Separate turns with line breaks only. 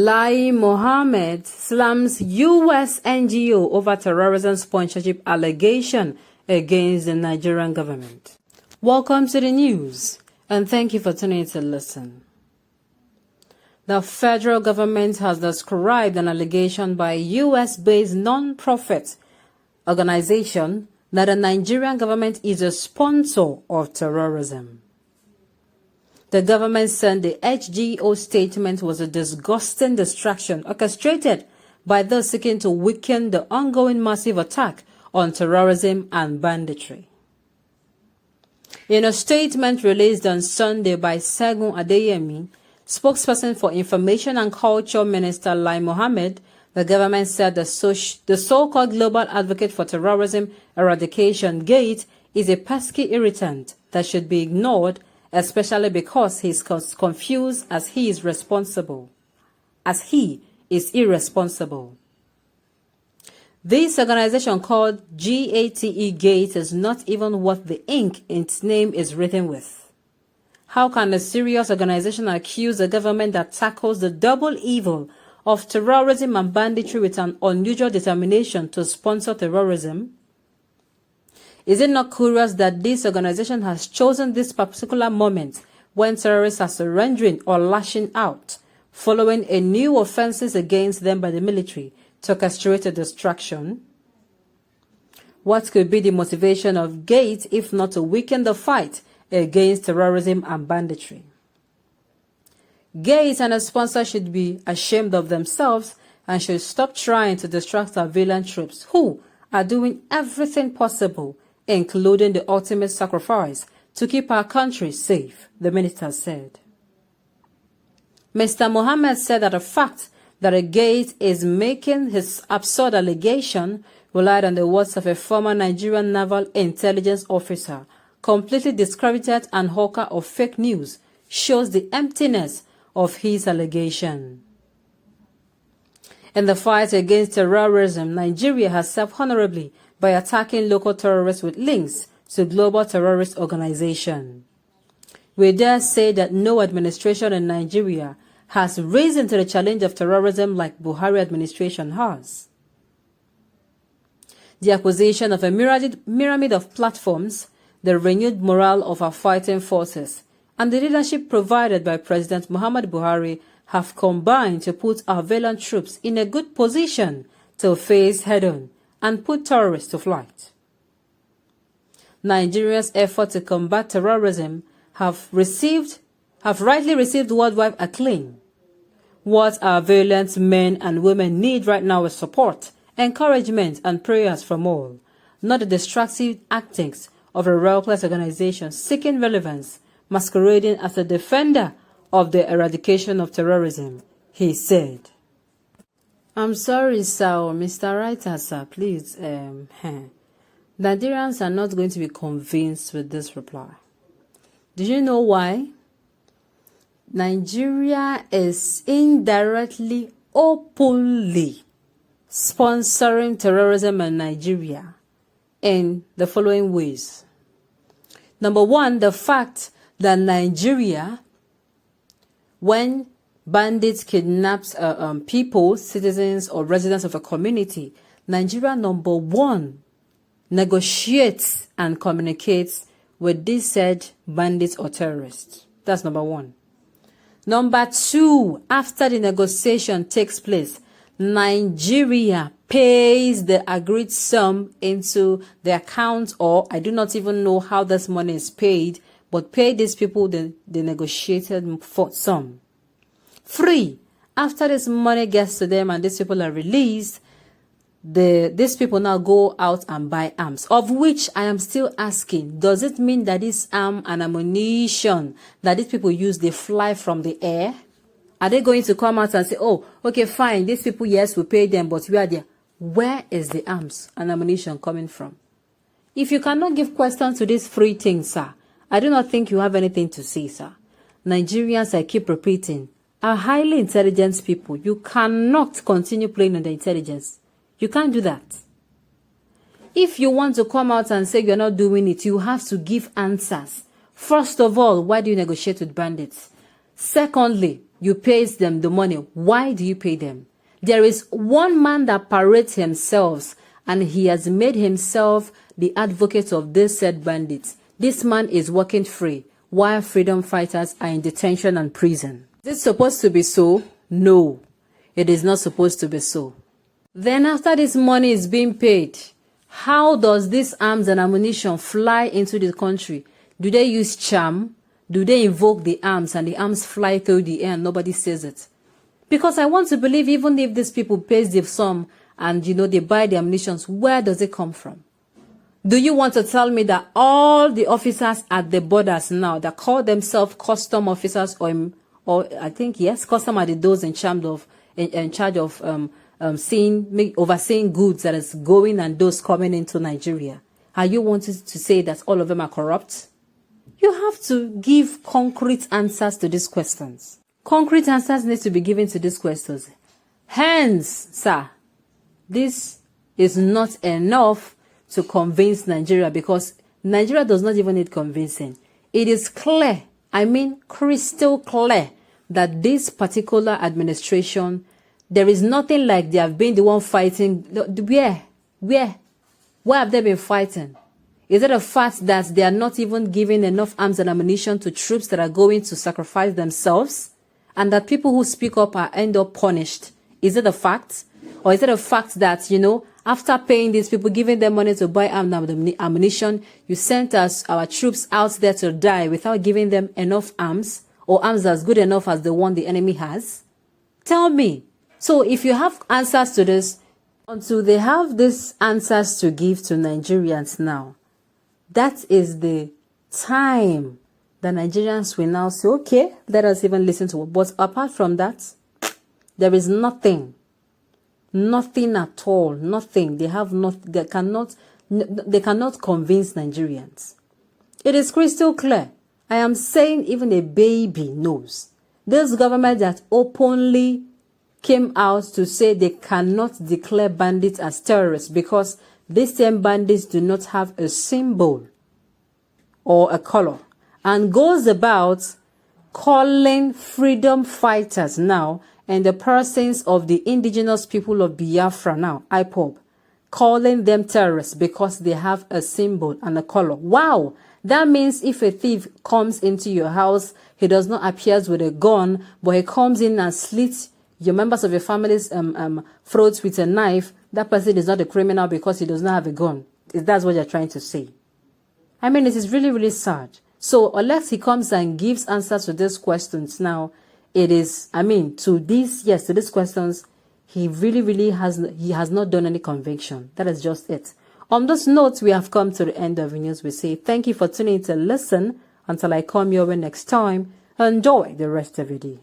Lai Mohammed slams U.S. NGO over terrorism sponsorship allegation against the Nigerian government. Welcome to the news, and thank you for tuning in to listen. The federal government has described an allegation by a U.S.-based non-profit organization that the Nigerian government is a sponsor of terrorism. The government said the HGO statement was a disgusting distraction orchestrated by those seeking to weaken the ongoing massive attack on terrorism and banditry. In a statement released on Sunday by Segun Adeyemi, spokesperson for Information and Culture Minister Lai Mohammed, the government said the so-called Global Advocate for Terrorism Eradication GATE is a pesky irritant that should be ignored, especially because he is confused as he is irresponsible. This organization called GATE is not even what the ink in its name is written with. How can a serious organization accuse a government that tackles the double evil of terrorism and banditry with an unusual determination to sponsor terrorism? Is it not curious that this organization has chosen this particular moment when terrorists are surrendering or lashing out, following a new offenses against them by the military, to orchestrate a distraction? What could be the motivation of GATE if not to weaken the fight against terrorism and banditry? GATE and its sponsors should be ashamed of themselves and should stop trying to distract our valiant troops who are doing everything possible, including the ultimate sacrifice, to keep our country safe, the minister said. Mr. Mohammed said that the fact that a GATE is making his absurd allegation relied on the words of a former Nigerian naval intelligence officer, completely discredited and hawker of fake news, shows the emptiness of his allegation. In the fight against terrorism, Nigeria has served honorably by attacking local terrorists with links to global terrorist organizations. We dare say that no administration in Nigeria has risen to the challenge of terrorism like BUHARI administration has. The acquisition of a pyramid of platforms, the renewed morale of our fighting forces, and the leadership provided by President Muhammad Buhari have combined to put our valiant troops in a good position to face head-on and put terrorists to flight. Nigeria's effort to combat terrorism have rightly received worldwide acclaim. What our valiant men and women need right now is support, encouragement, and prayers from all, not the destructive antics of a reckless organization seeking relevance, masquerading as a defender of the eradication of terrorism, he said. I'm sorry, sir, Mr. Writer, sir, please. Nigerians are not going to be convinced with this reply. Do you know why? Nigeria is indirectly, openly sponsoring terrorism in Nigeria in the following ways. Number one, the fact that Nigeria, when bandits kidnaps people, citizens or residents of a community, Nigeria, number one, negotiates and communicates with these said bandits or terrorists. That's number one. Number two, after the negotiation takes place, Nigeria pays the agreed sum into the account, or I do not even know how this money is paid, but pay these people the negotiated sum. Three, after this money gets to them and these people are released, these people now go out and buy arms, of which I am still asking, does it mean that this arm and ammunition that these people use, they fly from the air? Are they going to come out and say, oh, okay, fine, these people, yes, we pay them, but we are there. Where is the arms and ammunition coming from? If you cannot give questions to these three things, sir, I do not think you have anything to say, sir. Nigerians, I keep repeating, are highly intelligent people. You cannot continue playing on the intelligence. You can't do that. If you want to come out and say you're not doing it, you have to give answers. First of all, why do you negotiate with bandits? Secondly, you pay them the money. Why do you pay them? There is one man that parades himself, and he has made himself the advocate of this said bandits. This man is working free, while freedom fighters are in detention and prison. Is it supposed to be so? No, it is not supposed to be so. Then after this money is being paid, how does this arms and ammunition fly into the country? Do they use charm? Do they invoke the arms and the arms fly through the air and nobody says it? Because I want to believe even if these people pay the sum and, they buy the ammunition, where does it come from? Do you want to tell me that all the officers at the borders now that call themselves custom officers or I think, yes, custom are those in charge of overseeing goods that is going and those coming into Nigeria? Are you wanting to say that all of them are corrupt? You have to give concrete answers to these questions. Concrete answers need to be given to these questions. Hence, sir, this is not enough to convince Nigeria, because Nigeria does not even need convincing. It is clear, crystal clear, that this particular administration, there is nothing like they have been the one fighting. Where have they been fighting? Is it a fact that they are not even giving enough arms and ammunition to troops that are going to sacrifice themselves, and that people who speak up end up punished? Is it a fact? Or is it a fact that, after paying these people, giving them money to buy arms and ammunition, you sent our troops out there to die without giving them enough arms, or arms as good enough as the one the enemy has? Tell me. So if you have answers to this, until they have these answers to give to Nigerians now, that is the time that Nigerians will now say, okay, let us even listen to it. But apart from that, there is nothing at all, nothing. They cannot convince Nigerians. It is crystal clear. I am saying even a baby knows. This government that openly came out to say they cannot declare bandits as terrorists because these same bandits do not have a symbol or a color, and goes about calling freedom fighters now and the persons of the indigenous people of Biafra now, IPOB, calling them terrorists because they have a symbol and a color. Wow! That means if a thief comes into your house, he does not appear with a gun, but he comes in and slits your members of your family's throats with a knife. That person is not a criminal because he does not have a gun. That's what you're trying to say. It is really, really sad. So unless he comes and gives answers to these questions now, it is, to these questions, he really has not done any conviction. That is just it. On those notes, we have come to the end of the news. We say thank you for tuning in to listen. Until I come your way next time, enjoy the rest of your day.